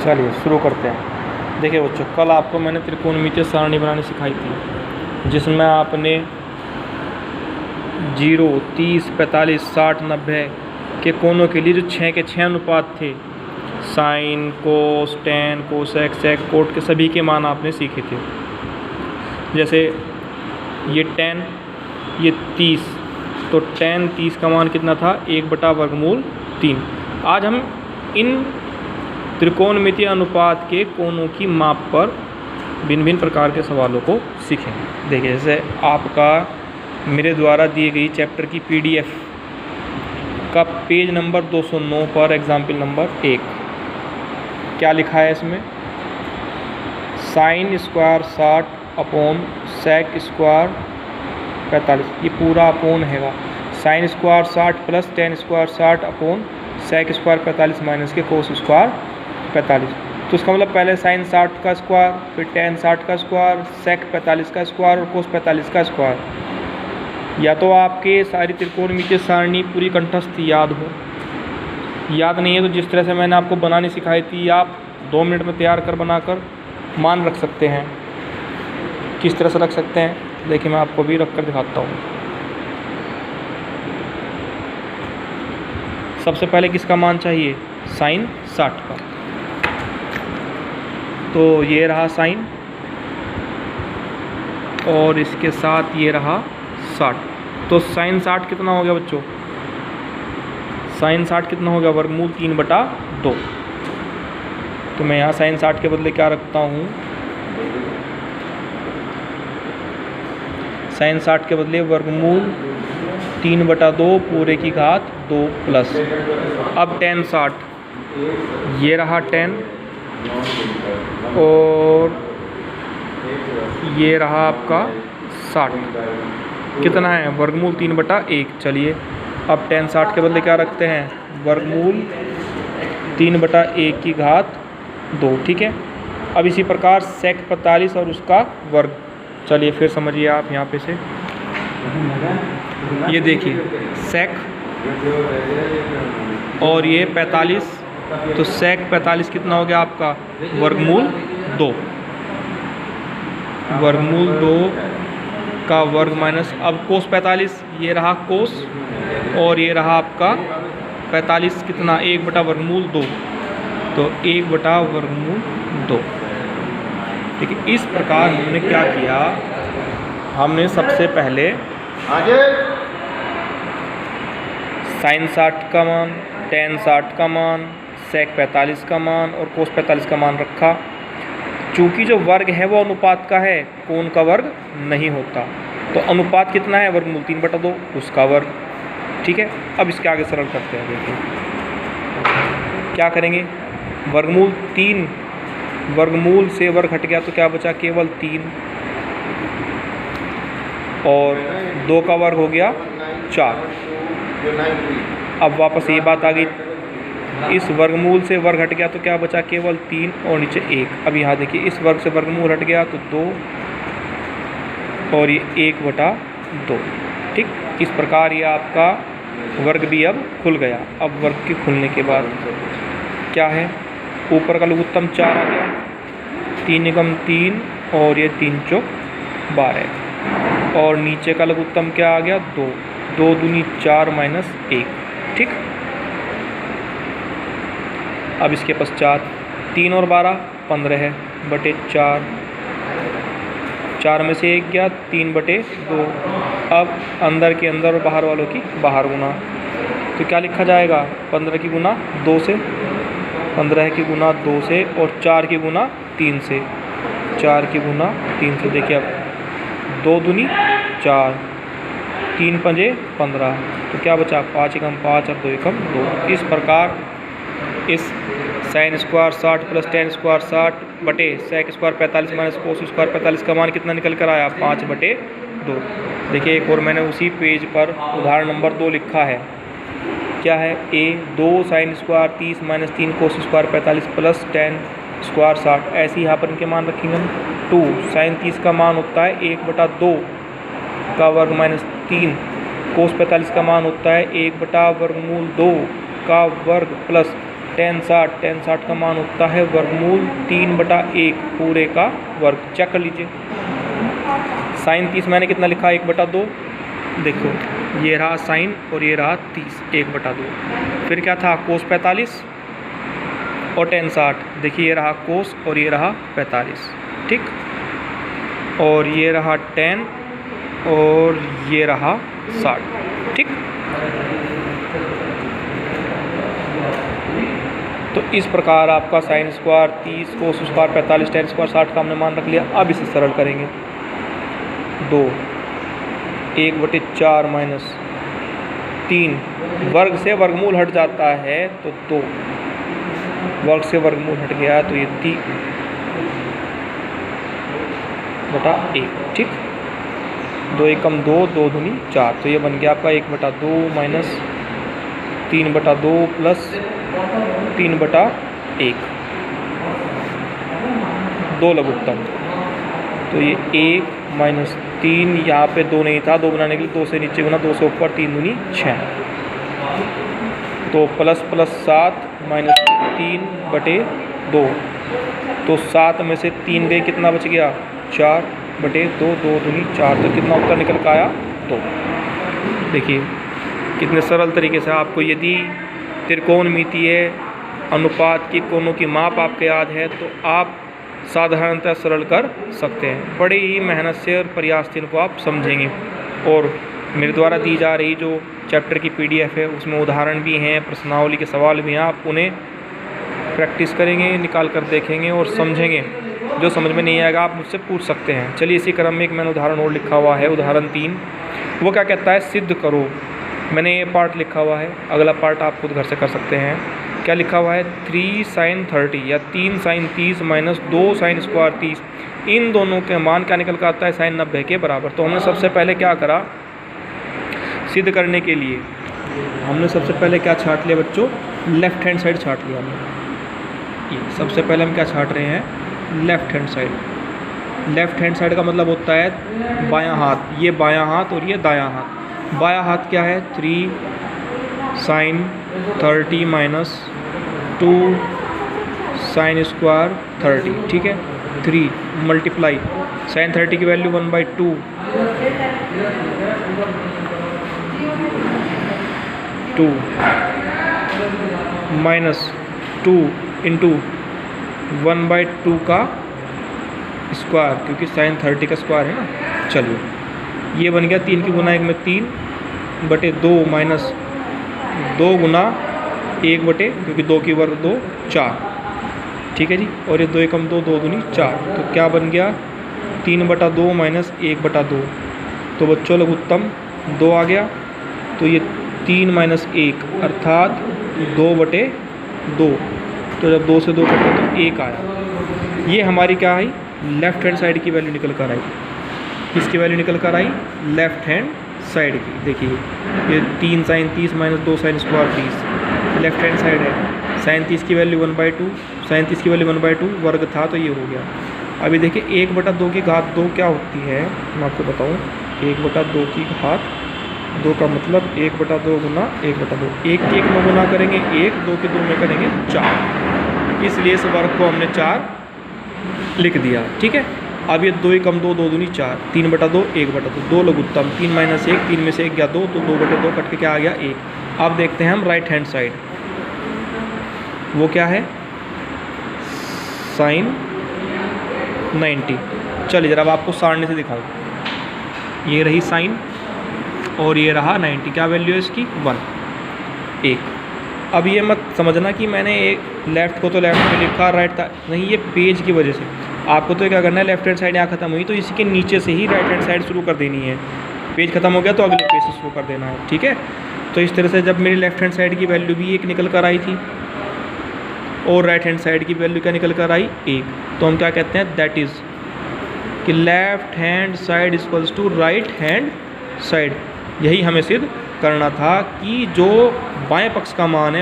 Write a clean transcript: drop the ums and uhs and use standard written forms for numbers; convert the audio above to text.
चलिए शुरू करते हैं। देखिए बच्चों, कल आपको मैंने त्रिकोणमितीय सारणी बनानी सिखाई थी, जिसमें आपने 0, 30, 45, 60, 90 के कोणों के लिए जो 6 के 6 अनुपात थे, साइन, कोस, टेन, कोसेक, सेक, कोट के सभी के मान आपने सीखे थे। जैसे ये 10, ये 30, तो 10 30 का मान कितना था? 1/वर्गमूल 3। आज हम इन त्रिकोणमितीय अनुपात के कोणों की माप पर भिन्न भिन्न प्रकार के सवालों को सीखेंगे। देखिए, जैसे आपका मेरे द्वारा दी गई चैप्टर की PDF का पेज नंबर 209 पर एग्जाम्पल नंबर 1 क्या लिखा है इसमें? Sine square 60 upon sec square 45, ये पूरा अपोन हैगा। Sine square 60 plus tan square 60 upon sec square 45 minus के कोस स्क्वायर 45। तो इसका मतलब पहले साइन 60 का स्क्वायर, फिर टेन 60 का स्क्वायर, सेक 45 का स्क्वायर और कोस 45 का स्क्वायर। या तो आपके सारी त्रिकोणमितीय सारणी पूरी कंठस्थ याद हो, याद नहीं है तो जिस तरह से मैंने आपको बनानी सिखाई थी, आप 2 मिनट में तैयार कर बनाकर मान रख सकते हैं। किस तरह से रख सकते हैं? देखिए, मैं आपको भी रख कर दिखाता हूँ। सबसे पहले किसका मान चाहिए? साइन 60 का। तो ये रहा साइन और इसके साथ ये रहा 60। तो साइन 60 कितना हो गया बच्चों? साइन 60 कितना हो गया? वर्गमूल 3/2। तो मैं यहाँ साइन 60 के बदले क्या रखता हूँ? साइन 60 के बदले वर्गमूल 3/2 पूरे की घात 2 प्लस। अब टेन 60, ये रहा 10 और ये रहा आपका 60। कितना है? वर्गमूल 3/1। चलिए, अब टेन 60 के बदले क्या रखते हैं? वर्गमूल 3/1 की घात 2। ठीक है। अब इसी प्रकार सेक 45 और उसका वर्ग। चलिए फिर समझिए आप यहाँ पे से, ये देखिए सेक और ये 45, तो सेक 45 कितना हो गया आपका? वर्गमूल 2। वर्गमूल 2 का वर्ग माइनस, अब कोस 45, ये रहा कोस और ये रहा आपका 45 कितना? 1/वर्गमूल 2। तो 1/वर्गमूल 2। ठीक है। इस प्रकार हमने क्या किया? हमने सबसे पहले साइन 60 का मान, टेन 60 का मान, सेक 45 का मान और कोस 45 का मान रखा। चूँकि जो वर्ग है वो अनुपात का है, कोण का वर्ग नहीं होता। तो अनुपात कितना है? वर्गमूल 3/2, उसका वर्ग। ठीक है। अब इसके आगे सरल करते हैं। देखिए क्या करेंगे? वर्गमूल 3, वर्गमूल से वर्ग हट गया तो क्या बचा? केवल 3 और 2 का वर्ग हो गया 4। अब वापस ये बात आ गई, इस वर्गमूल से वर्ग हट गया तो क्या बचा? केवल 3 और नीचे 1। अब यहाँ देखिए, इस वर्ग से वर्गमूल हट गया तो 2 और ये 1/2। ठीक। इस प्रकार ये आपका वर्ग भी अब खुल गया। अब वर्ग के खुलने के बाद क्या है? ऊपर का लघुत्तम 4 आ गया, 3 एकम 3 और ये 3 चौक 12 और नीचे का लघुत्तम क्या आ गया? 2। 2 दूनी 4 माइनस 1। ठीक। अब इसके पश्चात 3 और 12 15 है बटे 4, 4 में से 1 गया, 3/2। अब अंदर के अंदर और बाहर वालों की बाहर गुना। तो क्या लिखा जाएगा? 15 की गुना 2 से, 15 की गुना 2 से और 4 की गुना 3 से, 4 की गुना 3 से। देखिए अब 2 दूनी 4, 3 पंजे 15, तो क्या बचा? 5 एकम 5 और 2 एकम 2। इस प्रकार इस sine square 60 plus tan square 60 बटे sec square 45 minus cos square 45 का मान कितना निकल कर आया? 5/2। देखिए एक और मैंने उसी पेज पर उदाहरण नंबर 2 लिखा है। क्या है? A 2 sine square 30 minus 3 cos square 45 plus tan square 60। ऐसे ही यहाँ पर इनके मान रखेंगे हम। 2 साइन 30 का मान होता है 1/2 का वर्ग माइनस 3, कोस 45 का मान होता है 1/वर्गमूल 2 का वर्ग प्लस tan 60 का मान होता है वर्गमूल 3/1 पूरे का वर्ग। चेक कर लीजिए। sin 30 मैंने कितना लिखा, 1/2। देखो ये रहा sin और ये रहा 30, 1/2। फिर क्या था, cos 45 और tan 60। देखिए ये रहा cos और ये रहा 45, ठीक। और ये रहा tan और ये रहा 60, ठीक। तो इस प्रकार आपका sin square 30, cos square 45, tan square 60 का हमने मान रख लिया। अब इसे सरल करेंगे। 2 1/4 माइनस 3, वर्ग से वर्गमूल हट जाता है तो 2, वर्ग से वर्गमूल हट गया तो ये 3/1, ठीक। 2 एकम 2, 2 दूनी 4, तो ये बन गया आपका 1/2 माइनस 3/2 प्लस 3/1, 2 लघुत्तम। तो ये 1 माइनस 3, यहाँ पे 2 नहीं था, 2 बनाने के लिए 2 से नीचे गुना, 2 से ऊपर, 3 दूनी 6। तो प्लस 7 माइनस 3/2, तो 7 में से 3 गए, कितना बच गया, 4/2, 2 दूनी 4। तो कितना उत्तर निकल कर आया, 2। देखिए कितने सरल तरीके से आपको यदि त्रिकोणमितीय अनुपात की कोणों की माप आपको याद है तो आप साधारणतः सरल कर सकते हैं। बड़े ही मेहनत से और प्रयास से इनको आप समझेंगे। और मेरे द्वारा दी जा रही जो चैप्टर की PDF है उसमें उदाहरण भी हैं, प्रश्नावली के सवाल भी हैं। आप उन्हें प्रैक्टिस करेंगे, निकाल कर देखेंगे और समझेंगे। जो समझ में नहीं आएगा आप मुझसे पूछ सकते हैं। चलिए इसी क्रम में एक मैंने उदाहरण और लिखा हुआ है, उदाहरण 3। वो क्या कहता है, सिद्ध करो। मैंने ये पार्ट लिखा हुआ है, अगला पार्ट आप खुद घर से कर सकते हैं। क्या लिखा हुआ है, 3 sin 30 या 3 sin 30 माइनस 2 sin स्क्वायर 30, इन दोनों के मान क्या निकल कर आता है, sin 90 के बराबर। तो हमने सबसे पहले क्या करा, सिद्ध करने के लिए हमने सबसे पहले क्या छाट लिया बच्चों, लेफ्ट हैंड साइड छाट लिया हमने। ये सबसे पहले हम क्या छाट रहे हैं, left hand side. Left hand side का मतलब होता है बायां हाथ, ये बायां हाथ और ये दायां हाथ। बायां हाथ क्या है, 3 sin 30 माइनस 2 sin स्क्वायर 30, ठीक है। 3 मल्टीप्लाई sin 30 की वैल्यू 1/2, 2 माइनस 2 इंटू 1/2 का स्क्वायर, क्योंकि sin 30 का स्क्वायर है ना। चलिए ये बन गया 3 की गुना 1 में 3/2 माइनस 2 गुना 1/, क्योंकि 2 की वर्ग 2, 4, ठीक है जी। और ये 2 एकम 2, 2 दूनी 4, तो क्या बन गया, 3/2 माइनस 1/2। तो बच्चों लघुत्तम 2 आ गया, तो ये 3 माइनस 1 अर्थात 2/2। तो जब 2 से 2 कटा तो 1 आया। ये हमारी क्या आई, लेफ्ट हैंड साइड की वैल्यू निकल कर आई। किसकी वैल्यू निकल कर आई, लेफ्ट हैंड साइड की। देखिए ये 3 sin 30 minus 2 sin square 30 left hand side है। sin 30 की वैल्यू 1/2, sin 30 की वैल्यू 1/2 वर्ग था, तो ये हो गया। अभी देखिए 1/2 की घात 2 क्या होती है, मैं आपको बताऊँ। 1/2 की घात 2 का मतलब 1/2 गुना 1/2, 1 की 1 में गुना करेंगे 1, 2 के 2 में करेंगे 4, इसलिए इस वर्ग को हमने 4 लिख दिया, ठीक है। अब ये 2 एकम 2, 2 दूनी 4, 3/2, 1/2, 2 लघुत्तम, 3 माइनस 1, 3 में से 1 गया 2, तो 2/2 कट के क्या आ गया 1। अब देखते हैं हम राइट हैंड साइड, वो क्या है, sin 90। चलिए जरा अब आपको सारणी से दिखाऊँ। ये रही साइन और ये रहा 90, क्या वैल्यू है इसकी, 1। अब ये मत समझना कि मैंने एक लेफ़्ट को तो लेफ़्ट में लिखा, राइट था नहीं, ये पेज की वजह से आपको तो क्या करना है, लेफ्ट हैंड साइड यहाँ खत्म हुई तो इसी के नीचे से ही राइट हैंड साइड शुरू कर देनी है। पेज खत्म हो गया तो अगले पेज से शुरू कर देना है, ठीक है। तो इस तरह से जब मेरी लेफ्ट हैंड साइड की वैल्यू भी 1 निकल कर आई थी और राइट हैंड साइड की वैल्यू क्या निकल कर आई, 1, तो हम क्या कहते हैं, दैट इज़ कि left hand side equals to right hand side. यही हमें सिद्ध करना था कि जो बाएं पक्ष का मान है